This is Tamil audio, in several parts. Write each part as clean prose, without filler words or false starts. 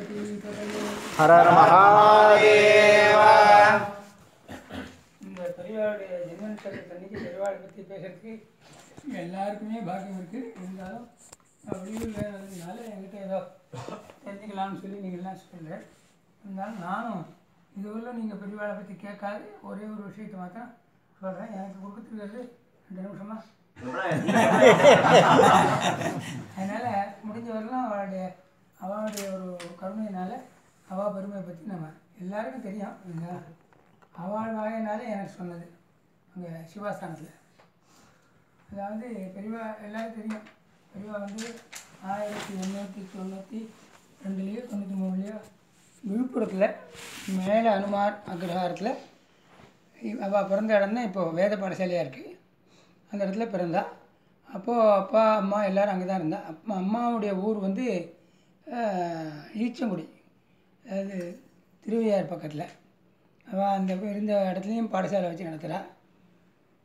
ஹர ஹர மகாதேவா. இந்த பெரியவாளுடைய ஜென்ம நட்சத்திரத்தன்னைக்கு பெரியவாளை பற்றி பேசுறதுக்கு எல்லாருக்குமே பாக்கியம் இருக்குது. இருந்தாலும் வெளியூர் வேணுன்றதுனால என்கிட்ட ஏதோ தெரிஞ்சுக்கலாம்னு சொல்லி நீங்கள்லாம் சொல்கிறேன். இருந்தாலும் நானும் இதுவரை நீங்கள் பெரியவாளை பற்றி கேட்காது ஒரே ஒரு விஷயத்தை மாத்திரம் சொல்கிறேன். எனக்கு கொடுத்துருக்கிறது 2 நிமிஷமா. அதனால் முடிஞ்ச வரலாம் அவளுடைய ஒரு கருணையினால் அவள் பெருமையை பற்றி நம்ம எல்லாருக்கும் தெரியும். இல்லைங்களா? அவள் வாயினாலே எனக்கு சொன்னது அங்கே சிவாஸ்தானத்தில். அதாவது பெரியவா எல்லாரும் தெரியும். பெரியவா வந்து 1892 93 விழுப்புரத்தில் மேலே அனுமார் அக்ரஹாரத்தில் அவள் பிறந்த இடம் தான் இப்போது வேத பாடசாலையாக இருக்குது. அந்த இடத்துல பிறந்தா. அப்போது அப்பா அம்மா எல்லோரும் அங்கே தான் இருந்தா. அம்மாவுடைய ஊர் வந்து ஈச்சங்குடி, அதாவது திருவையார் பக்கத்தில். அவள் அந்த இருந்த இடத்துலையும் பாடசாலை வச்சு நடத்துகிறா.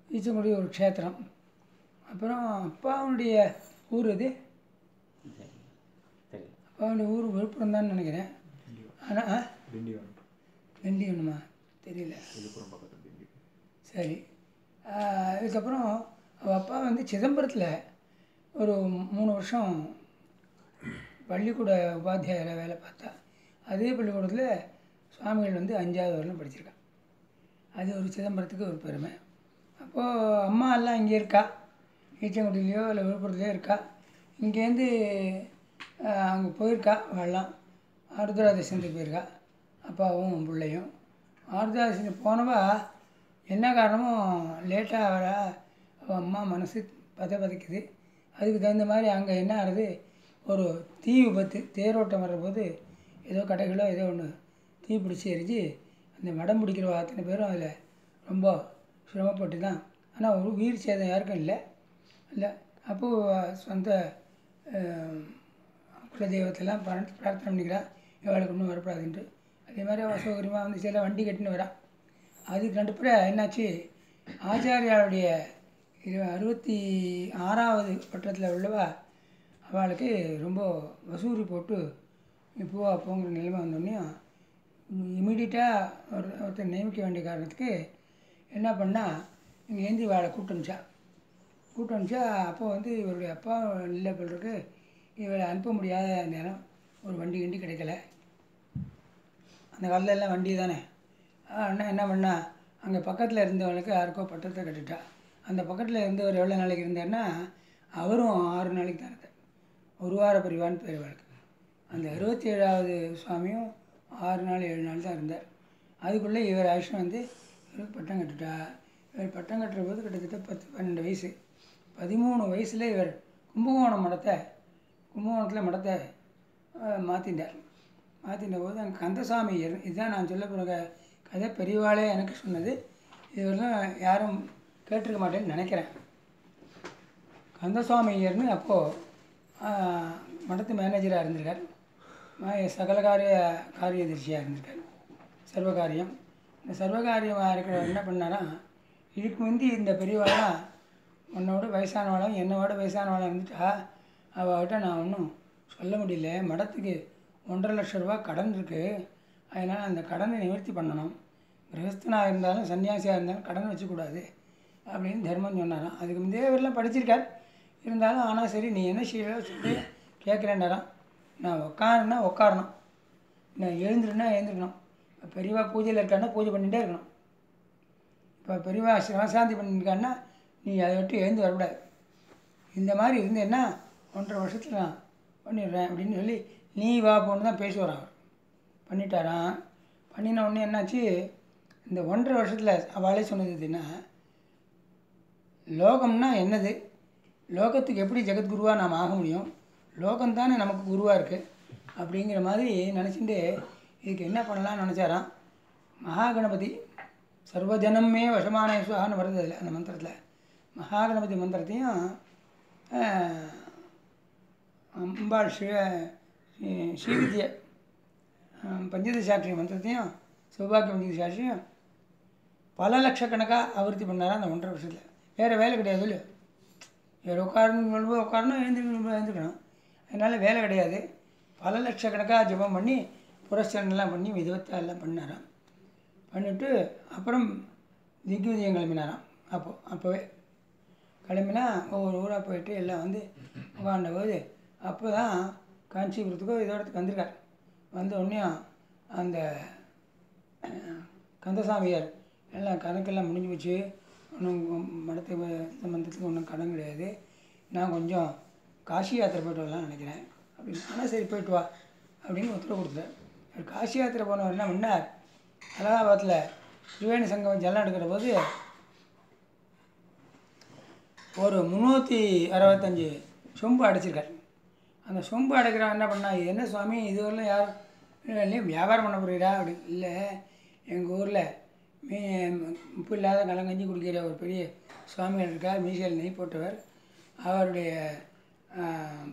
ஈச்சங்குடி ஒரு க்ஷேத்திரம். அப்புறம் அப்பாவுடைய ஊர் இது, அப்பாவுடைய ஊர் விழுப்புரம் தான் நினைக்கிறேன். ஆனால் திண்டிவனமா தெரியல. சரி. அதுக்கப்புறம் அவள் அப்பா வந்து சிதம்பரத்தில் ஒரு 3 வருஷம் பள்ளிக்கூட உபாத்தியாயராக வேலை பார்த்தா. அதே பள்ளிக்கூடத்தில் சுவாமிகள் வந்து 5வது வரலும் படிச்சிருக்கான். அது ஒரு சிதம்பரத்துக்கு ஒரு பெருமை. அப்போது அம்மா எல்லாம் இங்கே இருக்கா, ஈச்சங்குடியிலையோ இல்லை விழுப்புரத்துலையோ இருக்கா. இங்கேருந்து அங்கே போயிருக்கா. வாழலாம் ஆருத்ராதேசத்துக்கு போயிருக்கா, அப்பாவும் பிள்ளையும். ஆருத்ராதேசத்துக்கு போனவா என்ன காரணமும் லேட்டாக வர அவள் அம்மா மனசு பதைக்குது. அதுக்கு தகுந்த மாதிரி அங்கே என்ன ஆகுது, ஒரு தீ விபத்து. தேரோட்டம் வர்றபோது ஏதோ கடைகளோ ஏதோ ஒன்று தீ பிடிச்சி எரிஞ்சு அந்த மடம் பிடிக்கிற அத்தனை பேரும் அதில் ரொம்ப சிரமப்பட்டு தான். ஆனால் ஒரு உயிர் சேதம் யாருக்கும் இல்லை. அப்போது சொந்த குலதெய்வத்தெல்லாம் பிரார்த்தனை பண்ணிக்கிறா, இவளுக்கு ஒன்றும் வரக்கூடாதுன்ட்டு. அதே மாதிரி அவள் சௌகரியமாக வந்து சில வண்டி கட்டின்னு வரா. அதுக்கு நடுப்புற என்னாச்சு, ஆச்சாரியாவுடைய 66வது பட்டத்தில் உள்ளவா அவளுக்கு ரொம்ப வசூரி போட்டு இப்போவா போங்கிற நிலைமை வந்தோடனே இமீடியட்டாக ஒருத்தர் நியமிக்க வேண்டிய காரணத்துக்கு என்ன பண்ணால் இங்கே ஏந்தி வாழை கூப்பிட்டு அனுப்பிச்சா. அப்போது வந்து இவருடைய அப்பா இல்லை போல்ருக்கு, இவரை அனுப்ப முடியாத நேரம், ஒரு வண்டி கிடைக்கல. அந்த காலத்தில் எல்லாம் வண்டி தானே. அண்ணா என்ன பண்ணா, அங்கே பக்கத்தில் இருந்தவனுக்கு யாருக்கோ பட்டத்தை கட்டுட்டா. அந்த பக்கத்தில் இருந்தவர் எவ்வளோ நாளைக்கு இருந்தார்னா, அவரும் 6 நாளைக்கு தான் இருந்தார். ஒரு வார பரிவான்னு பேர் வழக்கு. அந்த 67வது சுவாமியும் 6 நாள் 7 நாள் தான் இருந்தார். அதுக்குள்ளே இவர் ஆயுஷம் வந்து இவருக்கு பட்டம் கட்டுட்டா. இவர் பட்டம் கட்டுற போது கிட்டத்தட்ட 10-12 வயசு. 13 வயசில் இவர் கும்பகோணத்தில் மடத்தை மாற்றிட்டார். மாற்றின போது அங்கே கந்தசாமி ஐயர், இதுதான் நான் சொல்ல போகிற கதை, பெரியவாளே எனக்கு சொன்னது. இவரெல்லாம் யாரும் கேட்டிருக்க மாட்டேன்னு நினைக்கிறேன். கந்தசாமி ஐயர்னு அப்போது மடத்து மேனேஜராக இருந்திருக்கார். காரியதர்சியாக இருந்திருக்கார். சர்வகாரியம். இந்த சர்வகாரியமாக இருக்கிறவர் என்ன பண்ணாரா, இதுக்கு முந்தி இந்த பெரியவாளாம் உன்னோட வயசானவாளும் என்னோட வயசானவாளாக இருந்துட்டா, அவகிட்ட நான் ஒன்றும் சொல்ல முடியல. மடத்துக்கு 1.5 லட்சம் ரூபா கடன் இருக்குது. அதனால் அந்த கடனை நிவர்த்தி பண்ணணும். கிரகஸ்தனாக இருந்தாலும் சன்னியாசியாக இருந்தாலும் கடன் வச்சுக்கூடாது அப்படின்னு தர்மம் சொன்னாராம். அதுக்கு முந்தைய இவரெல்லாம் படிச்சிருக்கார். இருந்தாலும் ஆனால் சரி நீ என்ன செய்யலோ சொல்லி கேட்குறேன்டாராம். நான் உட்காரணும், நான் எழுந்திருக்கணும். இப்போ பெரியவா பூஜையில் இருக்கான்னா பூஜை பண்ணிகிட்டே இருக்கணும். இப்போ பெரியவா சிவசாந்தி பண்ணியிருக்கான்னா நீ அதை விட்டு எழுந்து வரக்கூடாது. இந்த மாதிரி இருந்தேன்னா 1.5 வருஷத்தில் நான் பண்ணிடுறேன் அப்படின்னு சொல்லி நீ வா போன்னு தான் பேசுவார். அவர் பண்ணிட்டாரான். பண்ணின உடனே என்னாச்சு, இந்த 1.5 வருஷத்தில் அவளே சொன்னது என்ன, லோகம்னா என்னது, லோகத்துக்கு எப்படி ஜெகத்குருவாக நாம் ஆக முடியும், லோகம்தானே நமக்கு குருவாக இருக்குது அப்படிங்கிற மாதிரி நினச்சிட்டு இதுக்கு என்ன பண்ணலாம்னு நினச்சாராம். மகாகணபதி சர்வஜனமே வசமான சுவான்னு வருது அதில், அந்த மந்திரத்தில். மகாகணபதி மந்திரத்தையும் அம்பாள் ஸ்ரீவித்ய பஞ்சதசாட்சி மந்திரத்தையும் சௌபாகிய பஞ்சதசாட்சியும் பல லட்சக்கணக்காக ஆவர்த்தி பண்ணாராம் அந்த 1.5 வருஷத்தில். வேறு வேலை கிடையாது. இல்லையோ, வேறு உட்காரணும் எழுந்துக்கணும். அதனால் வேலை கிடையாது. பல லட்சக்கணக்காக ஜெபம் பண்ணி புரஸ்கரணெல்லாம் பண்ணி விதவத்தை எல்லாம் பண்ணாராம். பண்ணிவிட்டு அப்புறம் திக்விஜயம் கிளம்பினாராம். அப்போவே கிளம்பினா ஒவ்வொரு ஊராக போயிட்டு எல்லாம் வந்து உட்காண்ட போது அப்போ தான் காஞ்சிபுரத்துக்கோ இதோடத்துக்கு வந்திருக்கார். வந்த உடனே அந்த கந்தசாமியார் எல்லாம் கணக்கெல்லாம் முடிஞ்சு போச்சு, ஒன்றும் மடத்து சம்பந்தத்துக்கு ஒன்றும் கடன் கிடையாது, நான் கொஞ்சம் காசி யாத்திரை போய்ட்டு வரலாம்னு நினைக்கிறேன் அப்படின்னு. ஆனால் சரி போய்ட்டு வா அப்படின்னு உத்தரவு கொடுத்தார். அவர் காசி யாத்திரை போனவர் என்ன பண்ணார், அலகாபாத்தில் திரிவேணி சங்கம் ஜலம் எடுக்கிற போது ஒரு 365 சொம்பு அடைச்சிருக்கார். அந்த சொம்பு அடைக்கிறவன் என்ன பண்ணா, இது என்ன சுவாமி இதுவரையிலும் யாரும் இல்லையும் வியாபாரம் பண்ண போகிறீரா அப்படி. இல்லை, எங்கள் ஊரில் உப்பு இல்லாத கலங்கஞ்சி குடிக்கிற ஒரு பெரிய சுவாமிகள் இருக்கார், மீசையில் நெய் போட்டவர். அவருடைய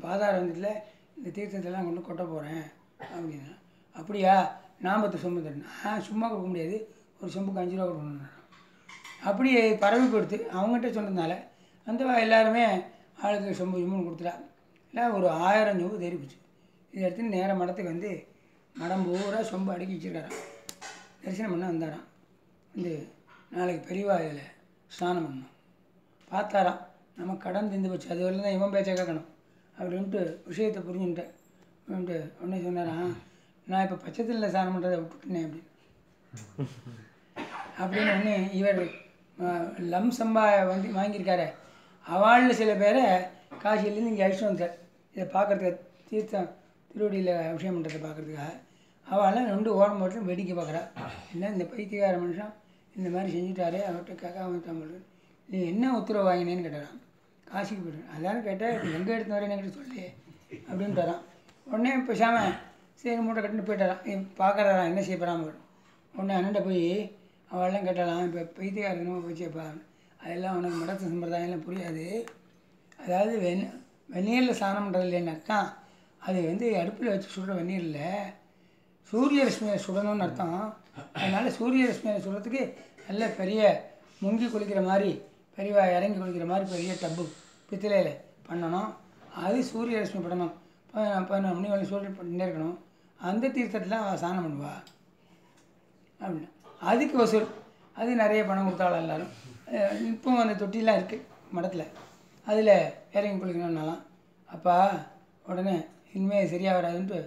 பாதாரத்தில் இந்த தீர்த்தத்தெல்லாம் கொண்டு கொட்ட போகிறேன் அப்படின்னா. அப்படியா, நான் 10 சொம்பு தரேன். சும்மா கொடுக்க முடியாது, ஒரு சொம்புக்கு 5 ரூபா கொடுக்கணும். அப்படி பரவி கொடுத்து அவங்ககிட்ட சொன்னதுனால அந்த எல்லாருமே ஆளுக்கு சொம்பு சொம்புன்னு கொடுத்துட்டா. இல்லை ஒரு 1000 சொம்பு தெரிவிச்சு. இதை எடுத்து நேராக மடத்துக்கு வந்து மடம் பூரா சொம்பு அடுக்கி வச்சுருக்காராம். தரிசனம் பண்ண வந்தாராம். வந்து நாளைக்கு பெரியவா இதில் ஸ்நானம் பண்ணணும். பார்த்தாராம், நம்ம கடன் திந்து போச்சு, அது வரல தான் இவன் பேச்சை கேட்கணும் அப்படின்ட்டு விஷயத்தை புரிஞ்சுட்டேன். உடனே சொன்னாரான், நான் இப்போ பச்சத்தில் ஸ்நானம் பண்ணுறதை விட்டுட்டேனே அப்படின்னு. அப்படின்னு ஒன்று இவர் லம்சம்பா வந்து வாங்கியிருக்காரு. அவளில் சில பேரை காசியிலேருந்து இங்கே அழிச்சிட்டு வந்தார் இதை பார்க்குறதுக்கு, தீர்த்தம் திருவடியில் விஷயம் பண்ணுறதை பார்க்குறதுக்காக. அவள்லாம் 2 ஓரம் போட்டு வேடிக்கை பார்க்குறா. என்ன இந்த பைத்தியக்கார மனுஷன் இந்த மாதிரி செஞ்சுட்டாரே, அவர்கிட்ட கேட்காம தமிழ் நீ என்ன உத்தரவு வாங்கினேன்னு கேட்டாரான். காசிக்கு போய்ட்டு அதான்னு கேட்டேன், எங்கே எடுத்து வரேன்னு என்கிட்ட சொல்லி அப்படின்ட்டு வரான். உடனே பேசாமல் சரி மூட்டை கட்டின்னு போயிட்டாரான். பார்க்குறாரான் என்ன செய்ய போகிறான். உடனே அண்ணன்ட்ட போய் அவள்லாம் கேட்டாலாம், இப்போ பைத்தியக்காரனோ போச்சேப்பா, அதெல்லாம் உனக்கு மடத்து சம்பிரதாயம்லாம் புரியாது. அதாவது வெந்நீரில் ஸ்நானம் பண்ணுறது இல்லைன்னு அர்த்தம், அது வந்து அடுப்பில் வச்சு சுடுற வெந்நீர் இல்லை, சூரிய ரஷ்மியை சுடணும்னு அர்த்தம். அதனால் சூரிய ரஷ்மியை சுடுறதுக்கு நல்ல பெரிய முங்கி குளிக்கிற மாதிரி, பெரிய இறங்கி குளிக்கிற மாதிரி பெரிய டப்பு பித்தளையில் பண்ணணும். அது சூரிய ரஷ்மி படணும். 11 மணி வரை சூரிய பண்ணிட்டே இருக்கணும். அந்த தீர்த்தத்தில் அவள் ஸ்நானம் பண்ணுவா அப்படின்னு. அதுக்கு வசூல், அது நிறைய பணம் கொடுத்தாலும் எல்லாரும். இப்போவும் அந்த தொட்டிலாம் இருக்குது மடத்தில், அதில் இறங்கி குளிக்கணும்னாலாம். அப்பா உடனே இனிமேல் சரியாக வராதுன்ட்டு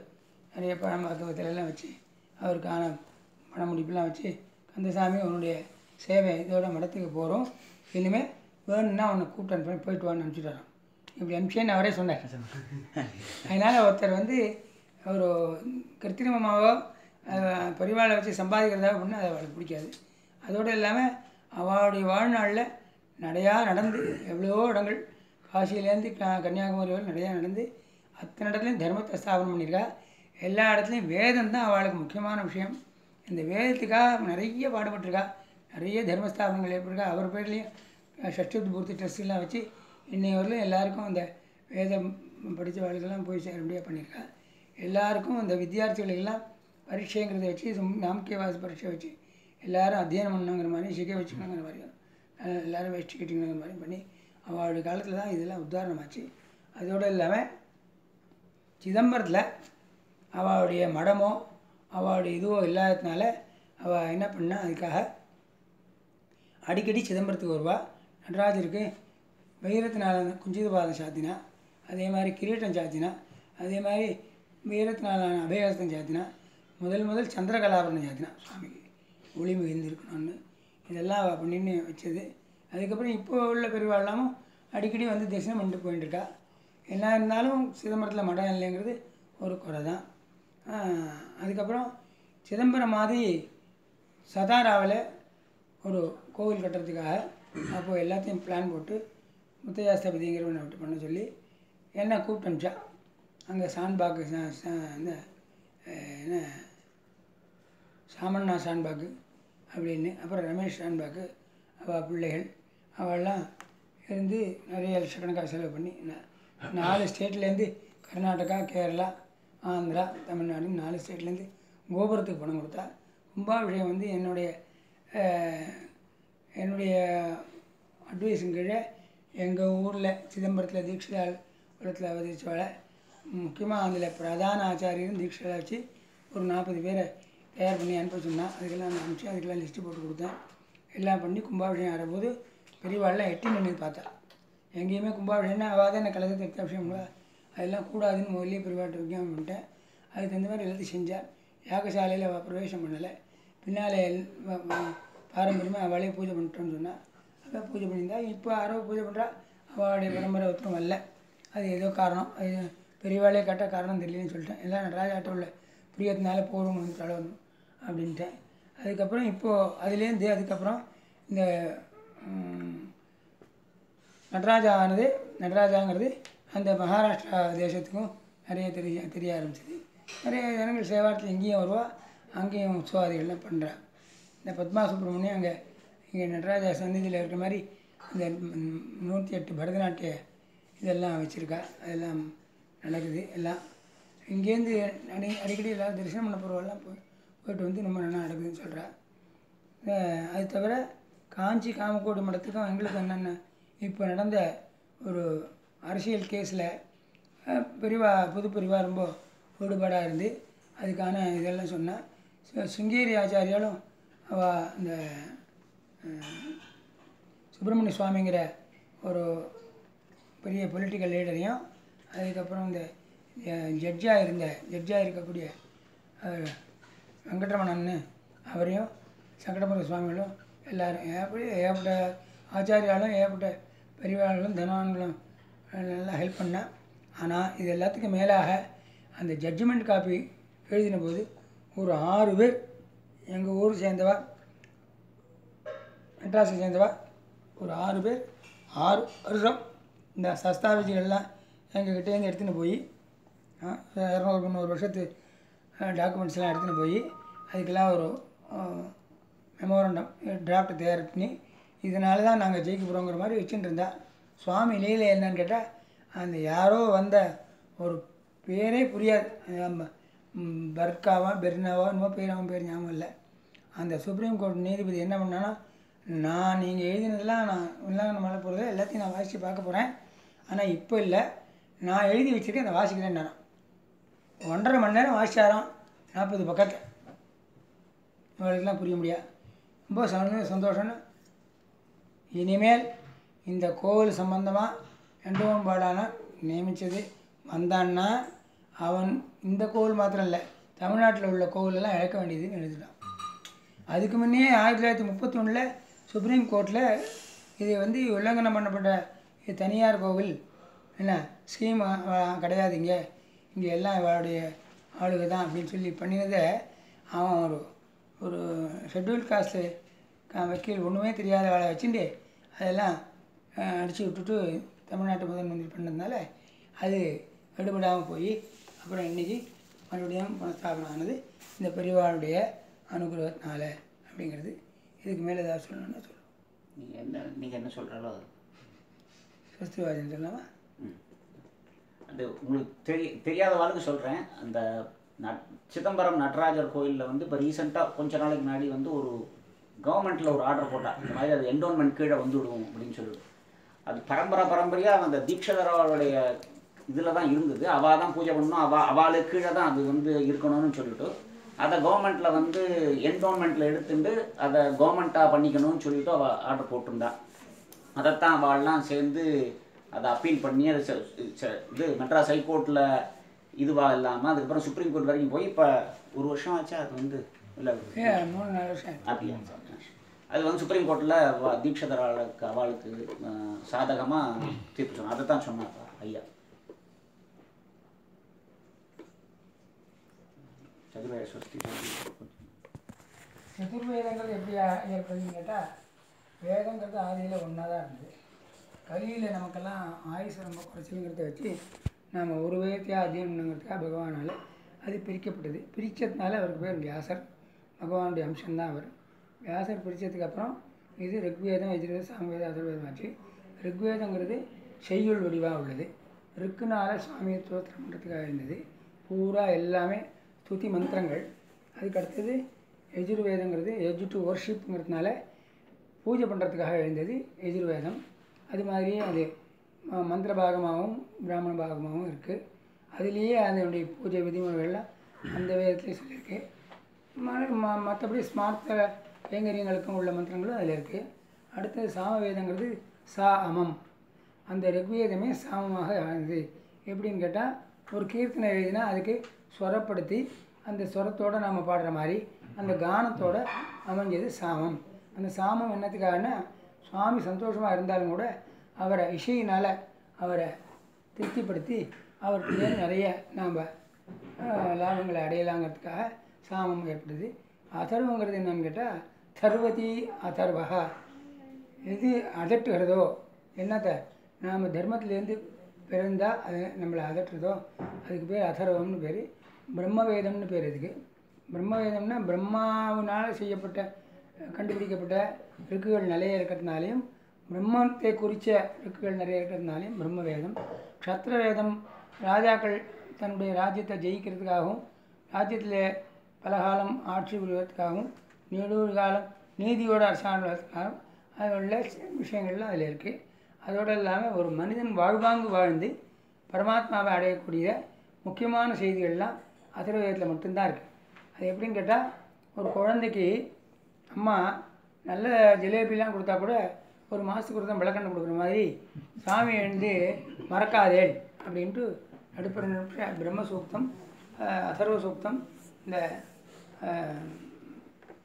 நிறைய மருத்துவத்திலெல்லாம் வச்சு அவருக்கான பண முடிப்பெல்லாம் வச்சு, கந்தசாமி உன்னுடைய சேவை இதோட மடத்துக்கு போகிறோம், இனிமேல் வேணும்னா உன்னை கூப்பிட்டு அனுப்பி போயிட்டு வான்னு அனுப்பிச்சுட்டாரான். இப்படி அனுப்பிச்சேன்னு அவரே சொன்னார். அதனால் ஒருத்தர் வந்து ஒரு கிருத்திரிமமாவோ பரிவாளை வச்சு சம்பாதிக்கிறதா அப்படின்னு அதை அவளுக்கு பிடிக்காது. அதோடு இல்லாமல் அவளுடைய வாழ்நாளில் நடையாக நடந்து எவ்வளோ இடங்கள், காசியிலேருந்து கன்னியாகுமரி வரை நிறையா நடந்து அத்தனை இடத்துலையும் தர்மத்தை ஸ்தாபனம் பண்ணியிருக்கா. எல்லா இடத்துலையும் வேதம் தான் அவளுக்கு முக்கியமான விஷயம். இந்த வேதத்துக்காக நிறைய பாடுபட்டிருக்கா. நிறைய தர்மஸ்தாபனங்கள் ஏற்பட்டிருக்கா. அவர் பேர்லேயும் ஷஷ்டி பூர்த்தி ட்ரஸ்ட்லாம் வச்சு இன்னை வரலையும் எல்லாருக்கும் அந்த வேதம் படித்த வாழ்க்கெல்லாம் போய் சேர முடியாது பண்ணியிருக்கா. எல்லாருக்கும் இந்த வித்தியார்த்திகளுக்கெல்லாம் பரீட்சைங்கிறத வச்சு நாமக்கியவாசி பரீட்சை வச்சு எல்லோரும் அத்தியனம் பண்ணணுங்கிற மாதிரி சிகை வச்சுக்கணுங்கிற மாதிரியும் எல்லோரும் வேஷ்டி கட்டிக்கணுங்கிற மாதிரி பண்ணி அவளுடைய காலத்தில் தான் இதெல்லாம் உதாரணமாச்சு. அதோடு இல்லாமல் சிதம்பரத்தில் அவளுடைய மடமோ அவளுடைய இதுவோ இல்லாததுனால அவள் என்ன பண்ணா, அதுக்காக அடிக்கடி சிதம்பரத்துக்கு வருவாள். நடராஜருக்கு வைரத்தினால குஞ்சித பாதம் சாத்தினா, அதே மாதிரி கிரீட்டம் சாத்தினா, அதே மாதிரி வைரத்தினாலான அபயஹஸ்தம் சாத்தினா, முதல் சந்திரகலாபரணம் சாத்தினா சுவாமிக்கு ஒளி மிகுந்திருக்கணும்னு. இதெல்லாம் அவள் பண்ணின்னு வச்சது. அதுக்கப்புறம் இப்போ உள்ள பெரியவாழ்லாமும் அடிக்கடி வந்து தரிசனம் பண்ணிட்டு போயிட்டுருக்கா. என்ன இருந்தாலும் சிதம்பரத்தில் மடம் இல்லைங்கிறது ஒரு குறை தான். அதுக்கப்புறம் சிதம்பரம் மாதிரி சதாராவில் ஒரு கோவில் கட்டுறதுக்காக அப்போது எல்லாத்தையும் பிளான் போட்டு முத்தையாஸ்தபதிங்கிறவனை விட்டு பண்ண சொல்லி என்னை கூப்பிட்டு அனுப்பிச்சா. அங்கே சான்பாக்கு இந்த என்ன சாமண்ணா சான்பாக்கு அப்படின்னு, அப்புறம் ரமேஷ் சான்பாக்கு, அவள் பிள்ளைகள் அவெல்லாம் இருந்து நிறைய லட்சக்கணக்காக செலவு பண்ணி 4 ஸ்டேட்லேருந்து கர்நாடகா, கேரளா, ஆந்திரா, தமிழ்நாடு 4 ஸ்டேட்லேருந்து கோபுரத்துக்கு பணம் கொடுத்தா. கும்பாபிஷேகம் வந்து என்னுடைய அட்வைஸும் கீழே எங்கள் ஊரில் சிதம்பரத்தில் தீட்சிதாள் குளத்தில் அவதரிச்சவளை முக்கியமாக அதில் பிரதான ஆச்சாரியரும் தீட்சையில் வச்சு ஒரு 40 பேரை தயார் பண்ணி அனுப்ப சொன்னால் அதுக்கெல்லாம் நான் அனுப்பிச்சு அதுக்கெல்லாம் லிஸ்ட்டு போட்டு கொடுத்தேன். எல்லாம் பண்ணி கும்பாபிஷேகம் ஆடும்போது பெரியவாள்லாம் எட்டி நின்று பார்த்தா. எங்கேயுமே கும்பாபிஷேகம்னா அவள் தான் என்ன கலந்து எடுத்து அபிஷேகம் பண்ணுவா. அதெல்லாம் கூடாதுன்னு முதல்ல பெரியவாட்ட விஞ்ஞாபனம் பண்ணிட்டேன். அதுக்கு தகுந்த மாதிரி எல்லாத்தையும் செஞ்சார். யாகசாலையில் அவள் பிரவேசம் பண்ணலை. பின்னாலே பாரம்பரியமாக அவளே பூஜை பண்ணிட்டோன்னு சொன்னால் அதான் பூஜை பண்ணியிருந்தா. இப்போ யாரோ பூஜை பண்ணுறா, அவளுடைய பரம்பரை ஒருத்தரும் வரல. அது ஏதோ காரணம், அது பெரியவாளே கேட்டால் காரணம் தெரியலன்னு சொல்லிட்டேன். எல்லாம் நடராஜாட்ட உள்ள பிரியத்தினால போகிறவங்க வந்து தடவணும் அப்படின்ட்டேன். அதுக்கப்புறம் இப்போது அதுலேருந்து அதுக்கப்புறம் இந்த நடராஜாங்கிறது அந்த மகாராஷ்டிரா தேசத்துக்கும் நிறைய தெரிய ஆரம்பிச்சிது. நிறைய ஜனங்கள் சேவாரத்தில் இங்கேயும் வருவா, அங்கேயும் உற்சவாதிகள்லாம் பண்ணுறா. இந்த பத்மா சுப்பிரமணியம் அங்கே இங்கே நடராஜா சந்நிதியில் இருக்கிற மாதிரி இந்த 108 பரதநாட்டிய இதெல்லாம் வச்சுருக்கா. அதெல்லாம் நடக்குது. எல்லாம் இங்கேருந்து அடிக்கடி எல்லாம் தரிசனம் பண்ண போகிறவெல்லாம் போயிட்டு வந்து ரொம்ப நல்லா நடக்குதுன்னு சொல்கிறா. அது தவிர காஞ்சி காமக்கோடி மடத்துக்கும் எங்களுக்கு என்னென்ன இப்போ நடந்த ஒரு அரசியல் கேஸில் புது பிரிவா ரொம்ப ஈடுபாடாக இருந்து அதுக்கான இதெல்லாம் சொன்னால் சுங்கேரி ஆச்சாரியாலும் அவள் இந்த சுப்பிரமணிய சுவாமிங்கிற ஒரு பெரிய பொலிட்டிக்கல் லீடரையும் அதுக்கப்புறம் இந்த ஜட்ஜாக இருக்கக்கூடிய வெங்கட்ரமணன்னு அவரையும் சங்கடமுறை சுவாமிகளும் எல்லோரும் ஏகப்பட்ட ஆச்சாரியாலும் ஏகப்பட்ட பெரியவார்களும் தனவான்களும் நல்லா ஹெல்ப் பண்ணேன். ஆனால் இது எல்லாத்துக்கும் மேலாக அந்த ஜட்ஜ்மெண்ட் காப்பி எழுதின போது ஒரு 6 பேர் எங்கள் ஊர் சேர்ந்தவா, மெட்ராஸை சேர்ந்தவா, ஒரு 6 பேர் 6 வருஷம் இந்த சஸ்தாபிஜிகள்லாம் எங்ககிட்டேருந்து எடுத்துன்னு போய் 200-300 வருஷத்து டாக்குமெண்ட்ஸ்லாம் எடுத்துன்னு போய் அதுக்கெல்லாம் ஒரு மெமோரண்டம் டிராஃப்ட் தயார் பண்ணி இதனால தான் நாங்கள் ஜெயிக்க போகிறோங்கிற மாதிரி வச்சுட்டு இருந்தா. சுவாமி லீலை என்னன்னு கேட்டால் அந்த யாரோ வந்த ஒரு பேரே புரியாது, பர்காவா பெர்னாவா என்னமோ அவன் பேர் ஞாபகம் இல்லை. அந்த சுப்ரீம் கோர்ட் நீதிபதி என்ன பண்ணான்னா, நான் நீங்கள் எழுதினதெல்லாம் நான் உல்லாங்கன மலை போகிறத எல்லாத்தையும் நான் வாசித்து பார்க்க போகிறேன், ஆனால் இப்போ இல்லை, நான் எழுதி வச்சுருக்கேன் அதை வாசிக்கிறேன். நான் 1.5 மணி நேரம் வாசிச்சாராம் 40 பக்கத்தை. இவங்களுக்கெல்லாம் புரிய முடியாது. ரொம்ப சந்தோஷம்னு இனிமேல் இந்த கோவில் சம்பந்தமாக எண்டோன்பாடான நியமித்தது வந்தான்னா அவன் இந்த கோவில் மாத்திரம் இல்லை தமிழ்நாட்டில் உள்ள கோவிலெல்லாம் இழக்க வேண்டியதுன்னு எழுதிட்டான். அதுக்கு முன்னே 1931 சுப்ரீம் கோர்ட்டில் இது வந்து உல்லங்கனம் பண்ணப்பட்ட இது தனியார் கோவில் என்ன ஸ்கீம் கிடையாது, இங்கே எல்லாம் இவளுடைய ஆளுகை தான் அப்படின்னு சொல்லி பண்ணினதை அவன் ஒரு ஷெட்யூல் காஸ்ட்டு வக்கீல் ஒன்றுமே தெரியாத வேலை வச்சுட்டு அதெல்லாம் அடித்து விட்டுட்டு தமிழ்நாட்டு முதல் மந்திரி பண்ணதுனால அது எடுபடாமல் போய் அப்புறம் இன்றைக்கி மறுபடியும் புனஸ்தாபனம் ஆனது இந்த பெரியவாளுடைய அனுகிரகத்தினால அப்படிங்கிறது. இதுக்கு மேலே ஏதாவது சொல்லணும்னா சொல்லுவோம். நீங்கள் என்ன சொல்கிறாலோ ஸ்வஸ்திவாதம் சொல்லலாமா? அது உங்களுக்கு தெரியாத வாழ்க்கை சொல்கிறேன். அந்த சிதம்பரம் நடராஜர் கோயிலில் வந்து இப்போ ரீசெண்டாக கொஞ்ச நாளைக்கு முன்னாடி வந்து ஒரு கவர்மெண்ட்டில் ஒரு ஆர்டர் போட்டால் இந்த மாதிரி அது என்டோன்மெண்ட் கீழே வந்துவிடுவோம் அப்படின்னு சொல்லிட்டு. அது பரம்பரையாக அந்த தீட்சதரோடைய இதில் தான் இருந்தது. அவள் தான் பூஜை பண்ணணும், அவளுக்கு கீழே தான் அது வந்து இருக்கணும்னு சொல்லிட்டு அதை கவர்மெண்ட்டில் வந்து என்டோன்மெண்ட்டில் எடுத்துட்டு அதை கவர்மெண்ட்டாக பண்ணிக்கணும்னு சொல்லிட்டு அவள் ஆர்டர் போட்டிருந்தா. அதைத்தான் அவள்லாம் சேர்ந்து அதை அப்பீல் பண்ணி அது இது மெட்ராஸ் ஹைகோர்ட்டில் இதுவாக இல்லாமல் அதுக்கப்புறம் சுப்ரீம் கோர்ட் வரைக்கும் போய் இப்போ 1 வருஷம் ஆச்சா அது வந்து இல்லை 3-4 வருஷம் அப்படியா? அது வந்து சுப்ரீம் கோர்ட்டில் தீட்சதராளுக்கு அவளுக்கு சாதகமாக தீர்ப்பு சொன்னான். அதை தான் சொன்னாப்பா ஐயா. சதுர்வேதங்கள் எப்படி ஏற்படுதுன்னு கேட்டால் வேதங்கிறது ஆதியில் ஒன்றா தான் இருந்தது. கலியில் நமக்கெல்லாம் ஆயுசு ரொம்ப குறைச்சலுங்கிறத வச்சு நாம் ஒரு வேதத்தையாக அத்தியனங்கிறதுக்காக பகவானால் அது பிரிக்கப்பட்டது. பிரித்ததுனால அவருக்கு பேர் வியாசர், பகவானுடைய அம்சம்தான் அவர். வியாசர் பிரித்ததுக்கப்புறம் இது ரிக்வேதம், யஜுர்வேதம், சாமவேதம், அதர்வேதம் ஆச்சு. ரிக்வேதங்கிறது செய்யுள் வடிவாக உள்ளது. ரிக்குனால சுவாமியை ஸ்தோத்திரம் பண்ணுறதுக்காக இருந்தது. பூரா எல்லாமே ஸ்துதி மந்திரங்கள். அதுக்கு அடுத்தது யஜுர்வேதங்கிறது எஜு டு வர்ஷிப்புங்கிறதுனால பூஜை பண்ணுறதுக்காக எழுந்தது யஜுர்வேதம். அது மாதிரியே அது மந்திர பாகமாகவும் பிராமண பாகமாகவும் இருக்குது. அதுலேயே அதனுடைய பூஜை விதிமுறைகள்லாம் அந்த வேதத்துலேயே சொல்லியிருக்கு. மற்றபடி ஸ்மார்த்த கைங்கரியங்களுக்கும் உள்ள மந்திரங்களும் அதில் இருக்குது. அடுத்தது சாமவேதங்கிறது சா அமம். அந்த ரிக்வேதமே சாமமாக ஆனது. எப்படின்னு கேட்டால், ஒரு கீர்த்தனை எழுதினா அதுக்கு ஸ்வரப்படுத்தி அந்த ஸ்வரத்தோடு நாம் பாடுற மாதிரி அந்த கானத்தோடு அமைஞ்சது சாமம். அந்த சாமம் என்னத்துக்காகனா, சுவாமி சந்தோஷமாக இருந்தாலும் கூட அவரை இசையினால் அவரை திருப்திப்படுத்தி அவருக்கு நிறைய நாம் லாபங்களை அடையலாங்கிறதுக்காக சாமம் ஏற்படுது. அதர்வங்கிறது என்னன்னு கேட்டால், தர்வதி அதர்வகா. எது அதட்டுகிறதோ, என்னத்தை நாம் தர்மத்திலேருந்து பிறந்தால் அது நம்மளை அதட்டுறதோ அதுக்கு பேர் அதர்வம்னு பேர். பிரம்மவேதம்னு பேர். இதுக்கு பிரம்மவேதம்னா பிரம்மாவினால் செய்யப்பட்ட கண்டுபிடிக்கப்பட்ட ரிக்குகள் நிறைய இருக்கிறதுனாலையும், பிரம்மத்தை குறித்த ரிக்குகள் நிறைய இருக்கிறதுனாலையும் பிரம்மவேதம். க்ஷத்ரவேதம் ராஜாக்கள் தன்னுடைய ராஜ்யத்தை ஜெயிக்கிறதுக்காகவும், ராஜ்யத்தில் பலகாலம் ஆட்சி புரிவதற்காகவும், நீடூறு காலம் நீதியோடு அரசாண்டுவதற்காகவும் அதில் உள்ள விஷயங்கள்லாம் அதில் இருக்குது. அதோடு இல்லாமல் ஒரு மனிதன் வாழ்வாங்கு வாழ்ந்து பரமாத்மாவை அடையக்கூடிய முக்கியமான செய்திகள்லாம் அதர்வவேதத்தில் மட்டும்தான் இருக்குது. அது எப்படின்னு கேட்டால், ஒரு குழந்தைக்கு அம்மா நல்ல ஜிலேபிலாம் கொடுத்தா கூட ஒரு மாதத்துக்கு ஒரு தான் விளக்கண்ணை கொடுக்குற மாதிரி சாமி எழுந்து மறக்காதேள் அப்படின்ட்டு நடுப்புற பிரம்ம சூக்தம், அதர்வ சூக்தம், இந்த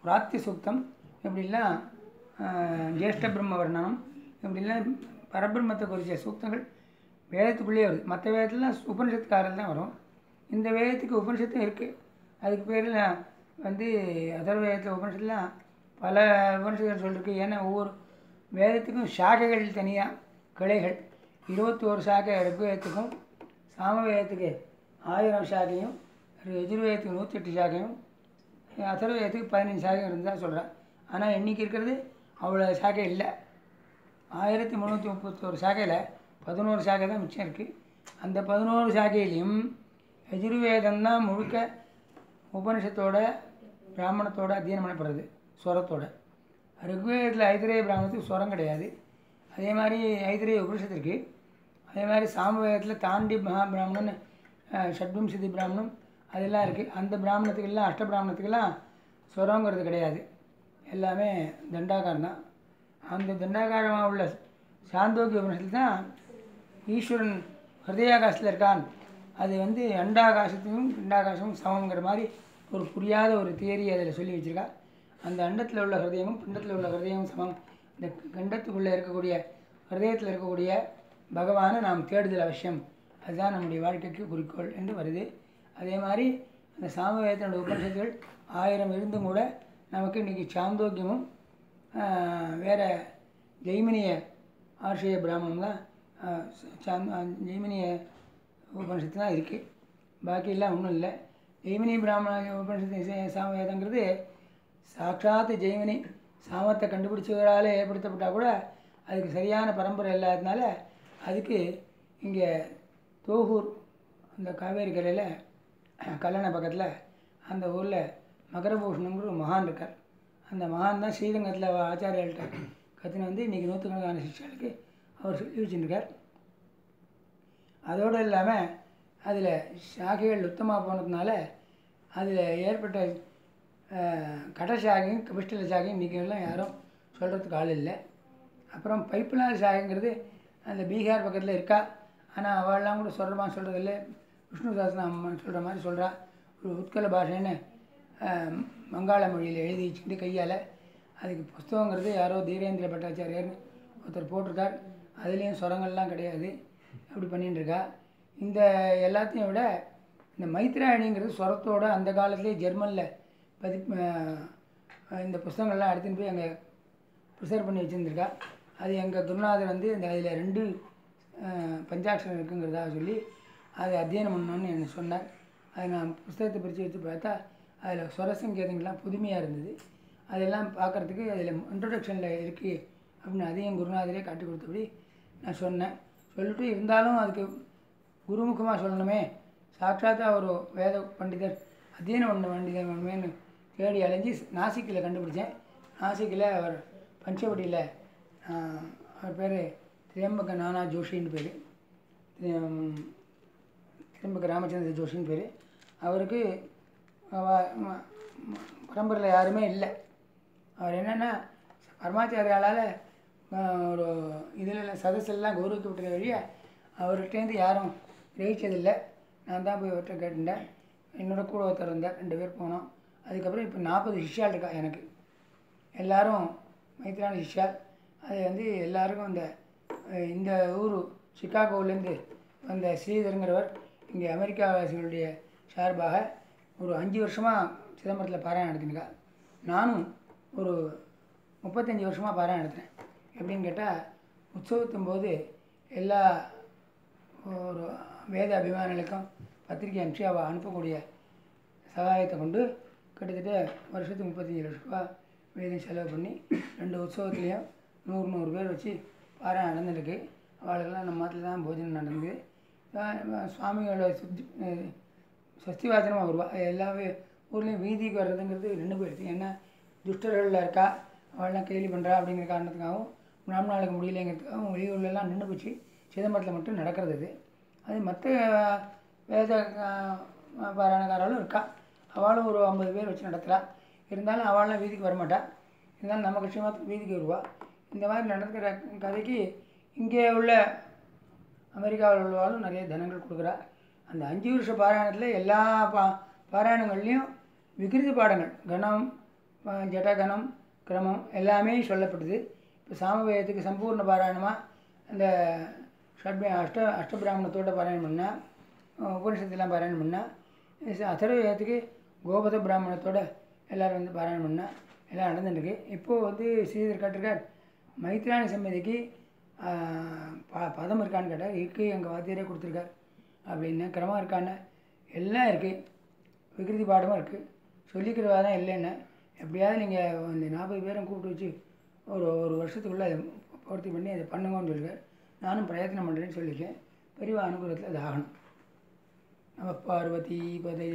பிராத்தி சூக்தம், இப்படிலாம் ஜேஷ்ட பிரம்ம வர்ணனம், இப்படிலாம் பரபிரம்மத்தை குறித்த சூக்தங்கள் வேதத்துக்குள்ளேயே வருது. மற்ற வேதத்துலாம் உபனிஷத்துக்காரில் தான் வரும். இந்த வேதத்துக்கு உபனிஷத்தும் இருக்குது. அதுக்கு பேரில் வந்து அதர்வ வேதத்தில் உபனிஷத்துலாம் பல உபனிஷத்துகள் சொல்லியிருக்கு. ஏன்னா ஒவ்வொரு வேதத்துக்கும் சாகைகள் தனியாக கிளைகள் 21 சாகை ரிக்வேதத்துக்கும், சாமவேதத்துக்கு 1000 சாகையும், யஜுர்வேதத்துக்கு 108 சாகையும், அதர்வவேதத்துக்கு 15 சாகையும் இருந்தால் சொல்கிறேன். ஆனால் இன்றைக்கி இருக்கிறது அவ்வளோ சாகை இல்லை. 1331 சாகையில் 11 சாகை தான் மிச்சம் இருக்குது. அந்த 11 சாகையிலையும் யஜுர்வேதம் தான் முழுக்க உபனிஷத்தோட பிராமணத்தோடு அத்தியனம் பண்ணப்படுறது, ஸ்வரத்தோட. ரிக்வேதத்தில் ஐத்திரேய பிராமணத்துக்கு ஸ்வரம் கிடையாது. அதே மாதிரி ஐத்திரேய உபனிஷத்திற்கு. அதே மாதிரி சாமவேதத்தில் தாண்டி மகாபிராமணன், ஷட்விம்சதி பிராமணம் அதெல்லாம் இருக்குது. அந்த பிராமணத்துக்கெல்லாம் அஷ்ட பிராமணத்துக்கெல்லாம் ஸ்வரங்கிறது கிடையாது. எல்லாமே தண்டாகாரம் தான். அந்த தண்டாகாரமாக உள்ள சாந்தோக்கிய உபனிஷத்தில் தான் ஈஸ்வரன் ஹிருதயாகாசத்தில் இருக்கான். அது வந்து அண்டாகாசத்தையும் பிண்டாகாசமும் சமங்கிற மாதிரி ஒரு புரியாத ஒரு தியரி அதில் சொல்லி வச்சுருக்கா. அந்த அண்டத்தில் உள்ள ஹிருதயமும் பிண்டத்தில் உள்ள ஹிருதயமும் சமம். இந்த கண்டத்துக்குள்ளே இருக்கக்கூடிய ஹிருதயத்தில் இருக்கக்கூடிய பகவானை நாம் தேடுதல் அவசியம். அதுதான் நம்முடைய வாழ்க்கைக்கு குறிக்கோள் என்று வருது. அதே மாதிரி அந்த சாமவேதத்தினுடைய உபனிஷத்துகள் 1000 இருந்தும் கூட நமக்கு இன்றைக்கி சாந்தோக்கியமும் வேறு ஜெய்மினிய ஆர்ஷய பிராமணம் தான் ஜெய்மினிய உபனிஷத்து தான் இருக்குது. பாக்கியெல்லாம் ஒன்றும் இல்லை. ஜெய்மினி பிராமண உபனிஷத்து சாமவேதங்கிறது சாட்சாத் ஜெய்மினி சாமத்தை கண்டுபிடிச்சவரால் ஏற்படுத்தப்பட்டால் கூட அதுக்கு சரியான பரம்பரை இல்லாததுனால அதுக்கு இங்கே தோகூர் அந்த காவேரி கரையில் கல்லணை பக்கத்தில் அந்த ஊரில் மகரபூஷணங்கிற ஒரு மகான் இருக்கார். அந்த மகான் தான் ஸ்ரீரங்கத்தில் ஆச்சாரியாள்கிட்ட கற்றுன்னு வந்து இன்றைக்கி நூற்றுக்கணக்கான சிஷ்யர்களுக்கு அவர் சொல்லி வச்சுருக்கார். அதோடு இல்லாமல் அதில் சாகைகள் உத்தமாக போனதுனால அதில் ஏற்பட்ட கடசாகையும் கபிஷ்டல சாகையும் இன்றைக்கெல்லாம் யாரும் சொல்கிறதுக்கு ஆள் இல்லை. அப்புறம் பைப்புலால் சாகைங்கிறது அந்த பீகார் பக்கத்தில் இருக்கா. ஆனால் அவள்லாம் கூட சொல்கிறமா சொல்கிறதில்ல. விஷ்ணு சாஸ்திரம் சொல்கிற மாதிரி சொல்கிறா. ஒரு உத்கல பாஷைன்னு வங்காள மொழியில் எழுதி வச்சுக்கிட்டு கையால். அதுக்கு புஸ்தகங்கிறது யாரோ தீரேந்திர பட்டாச்சாரியர்னு ஒருத்தர் போட்டிருக்கார். அதுலேயும் சுரங்கள்லாம் கிடையாது. அப்படி பண்ணிட்டுருக்கா. இந்த எல்லாத்தையும் விட இந்த மைத்ராயணிங்கிறது ஸ்வரத்தோடு அந்த காலத்துலேயே ஜெர்மனில் இந்த புஸ்தகங்கள்லாம் எடுத்துன்னு போய் அங்கே ப்ரிசர்வ் பண்ணி வச்சுருந்துருக்கா. அது எங்கள் குருநாதர் வந்து இந்த அதில் 2 பஞ்சாட்சரம் இருக்குங்கிறதா சொல்லி அதை அத்தியனம் பண்ணணுன்னு எனக்கு சொன்னார். அதை நான் புஸ்தகத்தை பிரித்து வச்சு பார்த்தா அதில் ஸ்வரசங்கேதங்கள்லாம் புதுமையாக இருந்தது. அதெல்லாம் பார்க்குறதுக்கு அதில் இன்ட்ரொடக்ஷனில் இருக்குது அப்படின்னு அதையும் குருநாதரே காட்டி கொடுத்தபடி நான் சொன்னேன். சொல்லிட்டு இருந்தாலும் அதுக்கு குருமுகமாக சொல்லணுமே, சாட்சாத்தாக ஒரு வேத பண்டிதர் அத்தியனம் பண்ண பண்டிதர் வேணுமேனு தேடி அலைஞ்சி நாசிக்கில் கண்டுபிடிச்சேன். நாசிக்கில் அவர் பஞ்சவடியில் அவர் பேர் திரியம்பக நானா ஜோஷின்னு பேர். சிதம்பரம் ராமச்சந்திர ஜோஷின்னு பேர். அவருக்கு பரம்பரையில் யாருமே இல்லை. அவர் என்னென்னா பரமாச்சாரியால் ஒரு இதில் சதஸெல்லாம் கௌரவிக்கப்பட்ட வழிய அவர்கிட்டேருந்து யாரும் கிரகிச்சதில்லை. நான் தான் போய் அவர்கிட்ட கேட்டுட்டேன். என்னோட கூட ஒருத்தர் இருந்தார், 2 பேர் போனோம். அதுக்கப்புறம் இப்போ 40 சிஷ்யால் இருக்கா எனக்கு. எல்லோரும் மைத்திரான சிஷ்யால். அது வந்து எல்லாருக்கும் இந்த ஊர் சிகாகோவிலேருந்து வந்த ஸ்ரீதருங்கிறவர் இங்கே அமெரிக்காவாசிகளுடைய சார்பாக ஒரு 5 வருஷமாக சிதம்பரத்தில் பாராயணம் நடத்தினுக்கா. நானும் ஒரு 35 வருஷமாக பாராயணம் நடத்துகிறேன். எப்படின்னு கேட்டால் உற்சவத்தின் போது எல்லா ஒரு வேத அபிமானிகளுக்கும் பத்திரிகை அனுப்பிச்சு அவள் அனுப்பக்கூடிய சகாயத்தை கொண்டு கிட்டத்தட்ட வருஷத்துக்கு 35 லட்ச ரூபா வேதம் செலவு பண்ணி 2 உற்சவத்துலேயும் 100 பேர் வச்சு பாராயணம் நடந்துருக்கு. அவளுக்கெல்லாம் நம்ம மாட்டில் தான் போஜனம் நடந்தது. சுவாமிகளோட சஷ்டி வாசனமாக வருவா. எல்லா ஊர்லேயும் வீதிக்கு வர்றதுங்கிறது 2 போயிடுச்சு. ஏன்னா துஷ்டர்களில் இருக்கா, அவள்லாம் கேலி பண்ணுறா அப்படிங்கிற காரணத்துக்காகவும் பிராமணாளுக்கு முடியலைங்கிறதுக்காகவும் வெளியூர்லலாம் நின்று போச்சு. சிதம்பரத்தில் மட்டும் நடக்கிறது. அது மற்ற வேத பாராயணக்காரர்களும் இருக்கா. அவளும் ஒரு 50 பேர் வச்சு நடத்துகிறா. இருந்தாலும் அவள்லாம் வீதிக்கு வரமாட்டாள். இருந்தாலும் நம்ம கட்சியமாக வீதிக்கு வருவாள். இந்த மாதிரி நடக்கிற கதைக்கு இங்கே உள்ள அமெரிக்காவில் உள்ளவாலும் நிறைய தனங்கள் கொடுக்குறா. அந்த 5 வருஷ பாராயணத்தில் எல்லா பாராயணங்கள்லேயும் விகிருதி பாடங்கள், கணம், ஜடகணம், கிரமம் எல்லாமே சொல்லப்படுது. இப்போ சாமவேதத்துக்கு சம்பூர்ண பாராயணமாக அந்த அஷ்டபிராமணத்தோட பாராயணம் பண்ணால், உபனிஷத்துலாம் பாராயணம் பண்ணால், அதர்வவேதத்துக்கு கோபத பிராமணத்தோட எல்லோரும் வந்து பாராயணம் பண்ணால் எல்லாம் நடந்துருக்கு. இப்போது வந்து ஸ்ரீதர் கேட்டிருக்கார், மைத்ராணி சம்மதிக்கு பதம் இருக்கான்னு கேட்டால் இருக்குது, எங்கள் வாத்தியரே கொடுத்துருக்கார் அப்படின்னு. கிரமம் இருக்கான்னு எல்லாம் இருக்குது, விகிருதி பாடமும் இருக்குது, சொல்லிக்கிறவா தான் இல்லைன்னு. எப்படியாவது நீங்கள் இந்த 40 பேரும் கூப்பிட்டு வச்சு ஒரு வருஷத்துக்குள்ளே அதை பூர்த்தி பண்ணி அதை பண்ணுங்கன்னு சொல்லியிருக்கார். நானும் பிரயத்னம் பண்ணுறேன்னு சொல்லியிருக்கேன். பெரியவா அனுகூலத்தில் அது ஆகணும். நம பார்வதி பதே.